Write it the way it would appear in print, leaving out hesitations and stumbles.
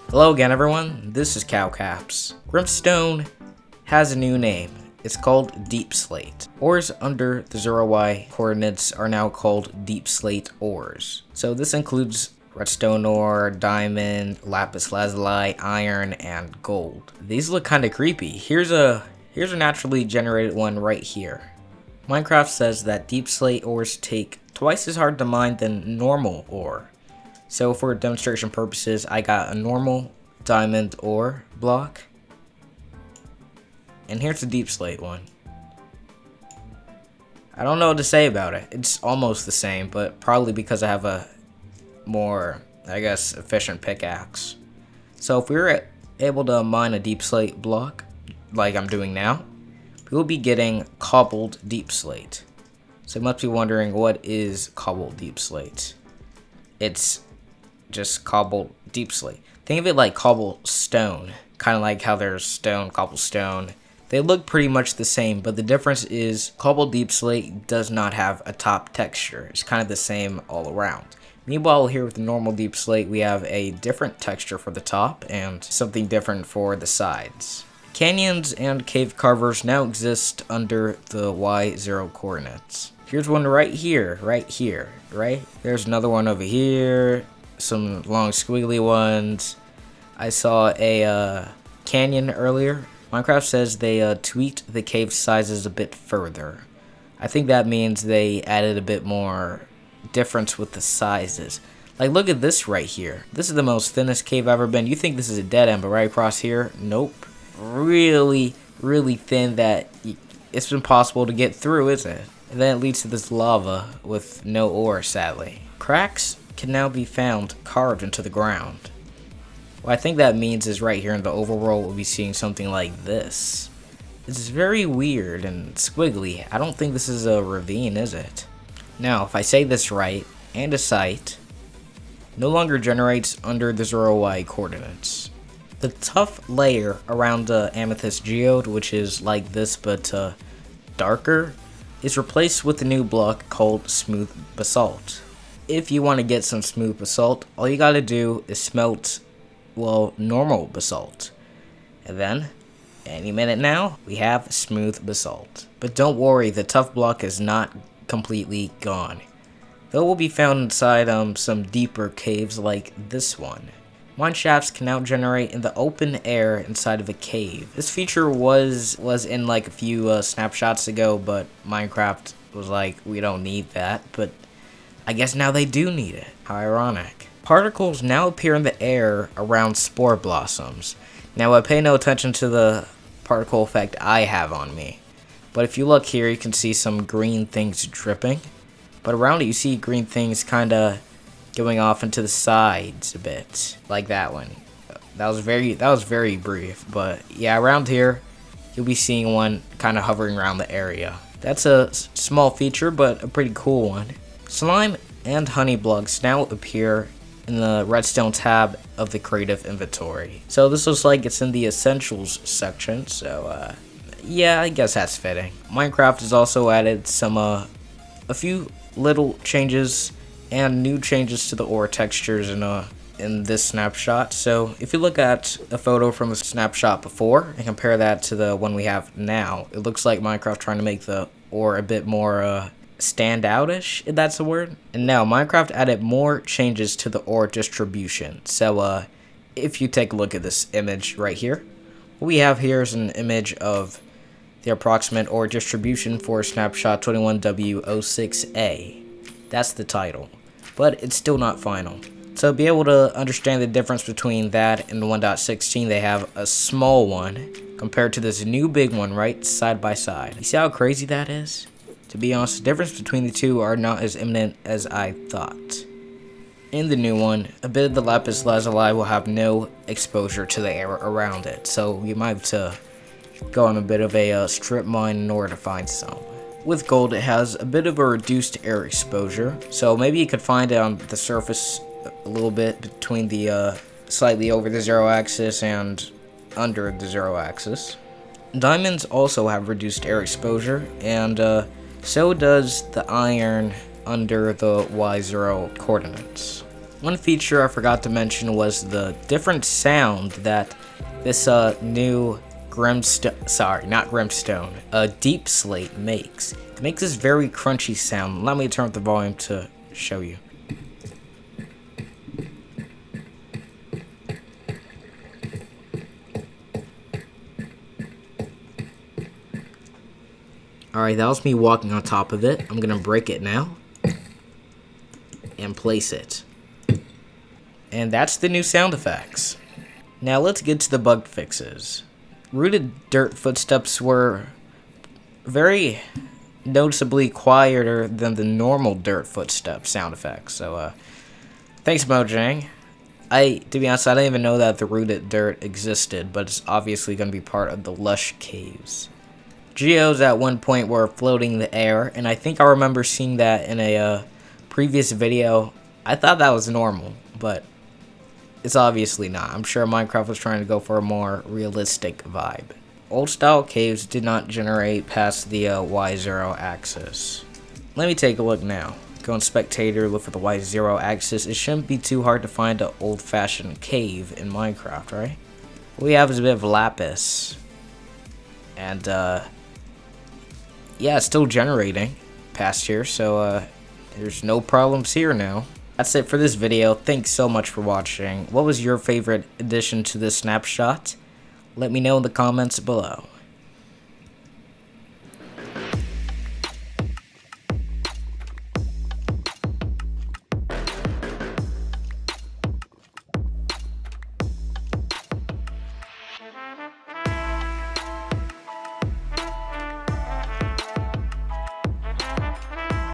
Hello again everyone, this is CowCapz. Brimstone has a new name. It's called Deepslate. Ores under the 0y coordinates are now called Deepslate ores. So this includes redstone ore, diamond, lapis lazuli, iron, and gold. These look kinda creepy. Here's a naturally generated one right here. Minecraft says that Deepslate ores take twice as hard to mine than normal ore. So for demonstration purposes, I got a normal diamond ore block. And here's the Deepslate one. I don't know what to say about it. It's almost the same, but probably because I have a more, I guess, efficient pickaxe. So if we were able to mine a Deepslate block, like I'm doing now, we will be getting Cobbled Deepslate. So you must be wondering, what is Cobbled Deepslate? It's just cobbled deepslate. Think of it like cobblestone, kind of like how there's stone, cobblestone. They look pretty much the same, but the difference is cobbled deepslate does not have a top texture. It's kind of the same all around. Meanwhile, here with the normal deepslate, we have a different texture for the top and something different for the sides. Canyons and cave carvers now exist under the Y0 coordinates. Here's one right here, right? There's another one over here. Some long squiggly ones. I saw a canyon earlier. Minecraft says they tweaked the cave sizes a bit further. I think that means they added a bit more difference with the sizes. Like, look at this right here. This is the most thinnest cave I've ever been. You think this is a dead end, but right across here, nope. Really, really thin that it's impossible to get through, isn't it? And then it leads to this lava with no ore, sadly. Cracks can now be found carved into the ground. What I think that means is right here in the overworld we'll be seeing something like this. It's very weird and squiggly. I don't think this is a ravine, is it? Now, if I say this right, andesite no longer generates under the 0y coordinates. The Tuff layer around the amethyst geode, which is like this but darker, is replaced with a new block called smooth basalt. If you want to get some smooth basalt, all you gotta do is smelt, well, normal basalt. And then, any minute now, we have smooth basalt. But don't worry, the Tuff block is not completely gone. Though will be found inside some deeper caves like this one. Mineshafts can now generate in the open air inside of a cave. This feature was in like a few snapshots ago, but Minecraft was like, we don't need that, but I guess now they do need it. How ironic. Particles now appear in the air around spore blossoms. Now I pay no attention to the particle effect I have on me, but if you look here you can see some green things dripping, but around it you see green things kinda going off into the sides a bit, like that one. That was very brief, but yeah, around here you'll be seeing one kinda hovering around the area. That's a small feature, but a pretty cool one. Slime and honey blocks now appear in the redstone tab of the creative inventory. So this looks like it's in the essentials section, so yeah, I guess that's fitting. Minecraft has also added some a few little changes and new changes to the ore textures in this snapshot. So if you look at a photo from the snapshot before and compare that to the one we have now, it looks like Minecraft trying to make the ore a bit more stand outish, if that's the word. And now Minecraft added more changes to the ore distribution. So if you take a look at this image right here, what we have here is an image of the approximate ore distribution for snapshot 21w06a. That's the title, but it's still not final. So to be able to understand the difference between that and the 1.16, they have a small one compared to this new big one right side by side. You see how crazy that is? To be honest, the difference between the two are not as imminent as I thought. In the new one, a bit of the lapis lazuli will have no exposure to the air around it, so you might have to go on a bit of a strip mine in order to find some. With gold, it has a bit of a reduced air exposure, so maybe you could find it on the surface a little bit between the slightly over the 0 axis and under the 0 axis. Diamonds also have reduced air exposure, and so does the iron under the Y0 coordinates. One feature I forgot to mention was the different sound that this new Deepslate makes. It makes this very crunchy sound. Let me turn up the volume to show you. Alright, that was me walking on top of it. I'm gonna break it now and place it. And that's the new sound effects. Now let's get to the bug fixes. Rooted dirt footsteps were very noticeably quieter than the normal dirt footstep sound effects. So thanks Mojang. To be honest, I didn't even know that the rooted dirt existed, but it's obviously going to be part of the lush caves. Geos at one point were floating in the air, and I think I remember seeing that in a previous video. I thought that was normal, but it's obviously not. I'm sure Minecraft was trying to go for a more realistic vibe. Old style caves did not generate past the Y0 axis. Let me take a look now. Go on spectator, look for the Y0 axis. It shouldn't be too hard to find an old fashioned cave in Minecraft, right? What we have is a bit of lapis. And yeah, it's still generating past here, so there's no problems here now. That's it for this video. Thanks so much for watching. What was your favorite addition to this snapshot? Let me know in the comments below.